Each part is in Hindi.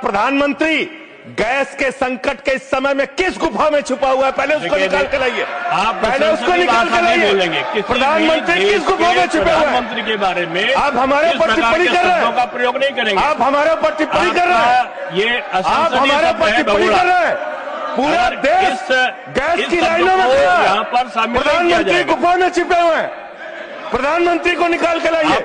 प्रधानमंत्री गैस के संकट के इस समय में किस गुफा में छुपा हुआ है? पहले उसको निकाल के लाइए। पहले उसको निकाल के लाइए। प्रधानमंत्री किस गुफा में छुपे हुए हैं? प्रधानमंत्री के बारे में आप हमारे ऊपर टिप्पणी कर रहे हैं। का प्रयोग नहीं करेंगे। आप हमारे ऊपर टिप्पणी कर रहे हैं। ये आप हमारे ऊपर टिप्पणी कर रहे हैं। पूरा देश गैस की लाइनों में खड़ा है। यहाँ पर प्रधानमंत्री गुफा में छिपे हुए हैं। प्रधानमंत्री को निकाल के लाइए।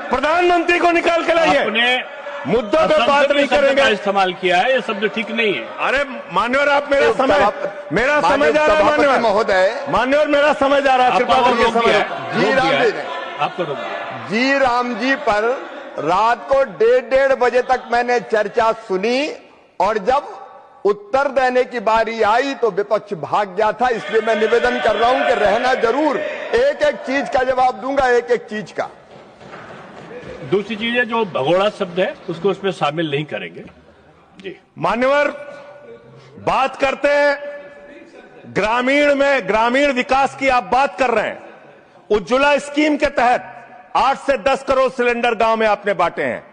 प्रधानमंत्री को निकाल के लाइए। मुद्दों पे बात नहीं करेंगे। इस्तेमाल किया है, ये शब्द ठीक नहीं है। अरे मान्यवर, आप मेरा समय जा रहा है। महोदय, मान्यवर, मेरा समय जा रहा है। कृपा करके समय आपको जी राम जी पर रात को 1:30 बजे तक मैंने चर्चा सुनी और जब उत्तर देने की बारी आई तो विपक्ष भाग गया था। इसलिए मैं निवेदन कर रहा हूं कि रहना जरूर, एक एक चीज का जवाब दूंगा, एक एक चीज का। दूसरी चीज है, जो भगोड़ा शब्द है उसको उसमें शामिल नहीं करेंगे। जी मान्यवर, बात करते हैं ग्रामीण विकास की। आप बात कर रहे हैं उज्ज्वला स्कीम के तहत 8 से 10 करोड़ सिलेंडर गांव में आपने बांटे हैं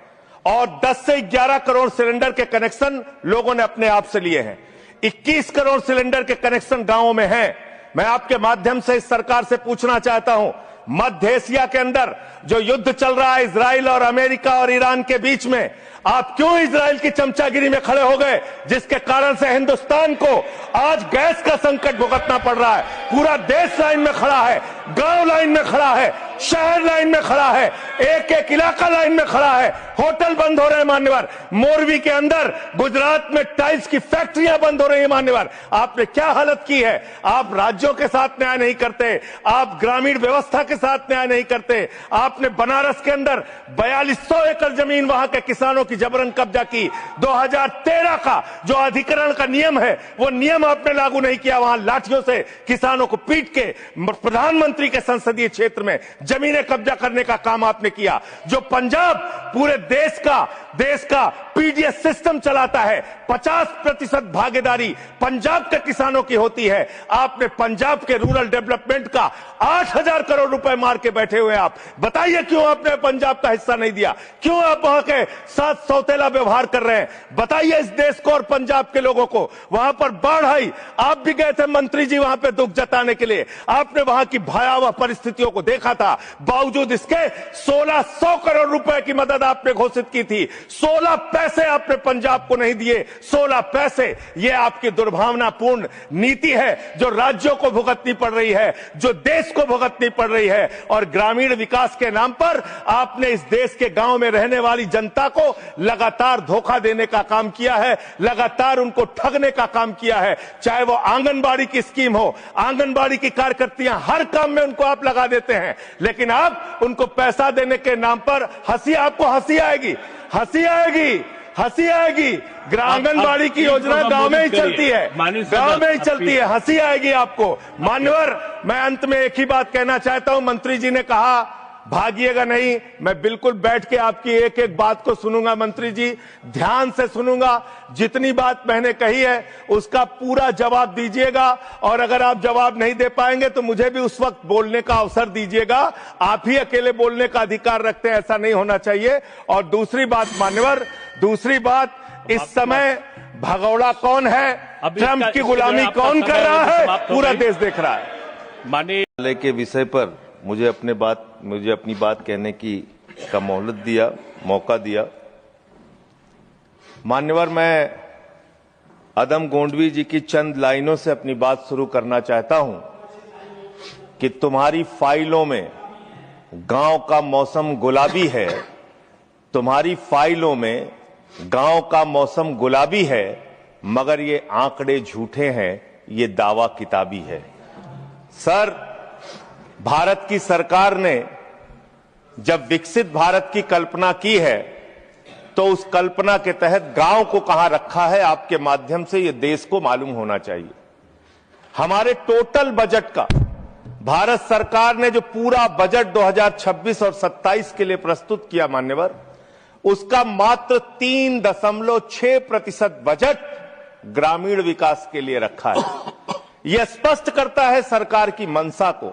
और 10 से 11 करोड़ सिलेंडर के कनेक्शन लोगों ने अपने आप से लिए हैं। 21 करोड़ सिलेंडर के कनेक्शन गांवों में हैं। मैं आपके माध्यम से इस सरकार से पूछना चाहता हूं, मध्य एशिया के अंदर जो युद्ध चल रहा है इजराइल और अमेरिका और ईरान के बीच में, आप क्यों इजराइल की चमचागिरी में खड़े हो गए, जिसके कारण से हिंदुस्तान को आज गैस का संकट भुगतना पड़ रहा है? पूरा देश लाइन में खड़ा है, गांव लाइन में खड़ा है, शहर लाइन में खड़ा है, एक एक इलाका लाइन में खड़ा है। होटल बंद हो रहे हैं मान्यवर। मोरवी के अंदर गुजरात में टाइल्स की फैक्ट्रियां बंद हो रही है मान्यवर। आपने क्या हालत की है? आप राज्यों के साथ न्याय नहीं करते, आप ग्रामीण व्यवस्था के साथ न्याय नहीं करते। आपने बनारस के अंदर 4200 एकड़ जमीन वहां के किसानों की जबरन कब्जा की। 2013 का जो अधिकरण का नियम है वो नियम आपने लागू नहीं किया। वहां लाठियों से किसानों को पीट के प्रधानमंत्री के संसदीय क्षेत्र में जमीनें कब्जा करने का काम आपने किया। जो पंजाब पूरे देश का पीडीएस सिस्टम चलाता है, 50% भागीदारी पंजाब के किसानों की होती है। आपने पंजाब के रूरल डेवलपमेंट का 8000 करोड़ रुपए मार के बैठे हुए। आप बताइए क्यों आपने पंजाब का हिस्सा नहीं दिया? क्यों आप वहां के साथ सौतेला व्यवहार कर रहे हैं? बताइए इस देश को और पंजाब के लोगों को। वहां पर बाढ़ आई, आप भी गए थे मंत्री जी वहां पे दुख जताने के लिए। आपने वहां की भयावह परिस्थितियों को देखा था। बावजूद इसके 1600 करोड़ रुपए की मदद आपने घोषित की थी। 16 पैसे आपने पंजाब को नहीं दिए। 16 पैसे। यह आपकी दुर्भावनापूर्ण नीति है जो राज्यों को भुगतनी पड़ रही है, जो देश को भुगतनी पड़ रही है। और ग्रामीण विकास के नाम पर आपने इस देश के गांव में रहने वाली जनता को लगातार धोखा देने का काम किया है, लगातार उनको ठगने का काम किया है। चाहे वो आंगनबाड़ी की स्कीम हो, आंगनबाड़ी की कार्यकर्तियां, हर काम में उनको आप लगा देते हैं, लेकिन आप उनको पैसा देने के नाम पर आपको हंसी आएगी, हंसी आएगी, हंसी आएगी। आंगनबाड़ी की योजना गांव में ही चलती है, गांव में ही चलती है, हंसी आएगी आपको। मान्यवर, मैं अंत में एक ही बात कहना चाहता हूं। मंत्री जी ने कहा भागिएगा नहीं, मैं बिल्कुल बैठ के आपकी एक एक बात को सुनूंगा। मंत्री जी, ध्यान से सुनूंगा। जितनी बात मैंने कही है उसका पूरा जवाब दीजिएगा, और अगर आप जवाब नहीं दे पाएंगे तो मुझे भी उस वक्त बोलने का अवसर दीजिएगा। आप ही अकेले बोलने का अधिकार रखते हैं, ऐसा नहीं होना चाहिए। और दूसरी बात मान्यवर, दूसरी बात, इस समय भगौड़ा कौन है, ट्रंप की गुलामी कौन कर रहा है, पूरा देश देख रहा है। माननीय के विषय पर मुझे अपनी बात कहने का मोहलत दिया, मौका दिया। मान्यवर, मैं अदम गोंडवी जी की चंद लाइनों से अपनी बात शुरू करना चाहता हूं कि तुम्हारी फाइलों में गांव का मौसम गुलाबी है, तुम्हारी फाइलों में गांव का मौसम गुलाबी है, मगर ये आंकड़े झूठे हैं, ये दावा किताबी है। सर, भारत की सरकार ने जब विकसित भारत की कल्पना की है तो उस कल्पना के तहत गांव को कहां रखा है, आपके माध्यम से यह देश को मालूम होना चाहिए। हमारे टोटल बजट का भारत सरकार ने जो पूरा बजट 2026 और 27 के लिए प्रस्तुत किया मान्यवर, उसका मात्र 3.6% बजट ग्रामीण विकास के लिए रखा है। यह स्पष्ट करता है सरकार की मंशा को,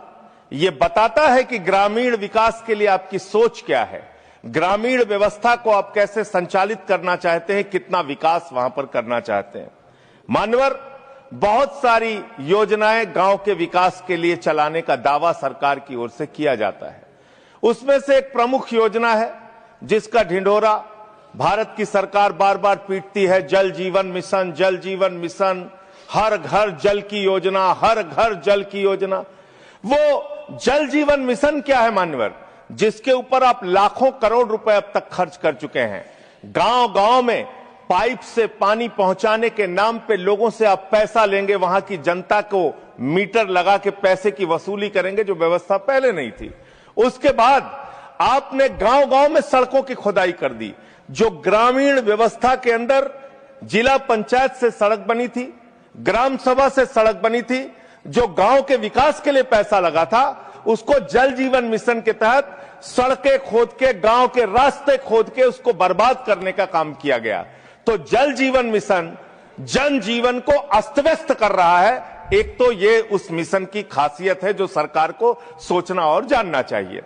यह बताता है कि ग्रामीण विकास के लिए आपकी सोच क्या है। ग्रामीण व्यवस्था को आप कैसे संचालित करना चाहते हैं, कितना विकास वहां पर करना चाहते हैं। मान्यवर, बहुत सारी योजनाएं गांव के विकास के लिए चलाने का दावा सरकार की ओर से किया जाता है। उसमें से एक प्रमुख योजना है जिसका ढिंढोरा भारत की सरकार बार बार पीटती है, जल जीवन मिशन, जल जीवन मिशन, हर घर जल की योजना, हर घर जल की योजना। वो जल जीवन मिशन क्या है मान्यवर, जिसके ऊपर आप लाखों करोड़ रुपए अब तक खर्च कर चुके हैं। गांव गांव में पाइप से पानी पहुंचाने के नाम पे लोगों से आप पैसा लेंगे, वहां की जनता को मीटर लगा के पैसे की वसूली करेंगे, जो व्यवस्था पहले नहीं थी। उसके बाद आपने गांव गांव में सड़कों की खुदाई कर दी। जो ग्रामीण व्यवस्था के अंदर जिला पंचायत से सड़क बनी थी, ग्राम सभा से सड़क बनी थी, जो गांव के विकास के लिए पैसा लगा था, उसको जल जीवन मिशन के तहत सड़कें खोद के, गांव के रास्ते खोद के उसको बर्बाद करने का काम किया गया। तो जल जीवन मिशन जन जीवन को अस्त व्यस्त कर रहा है। एक तो ये उस मिशन की खासियत है जो सरकार को सोचना और जानना चाहिए।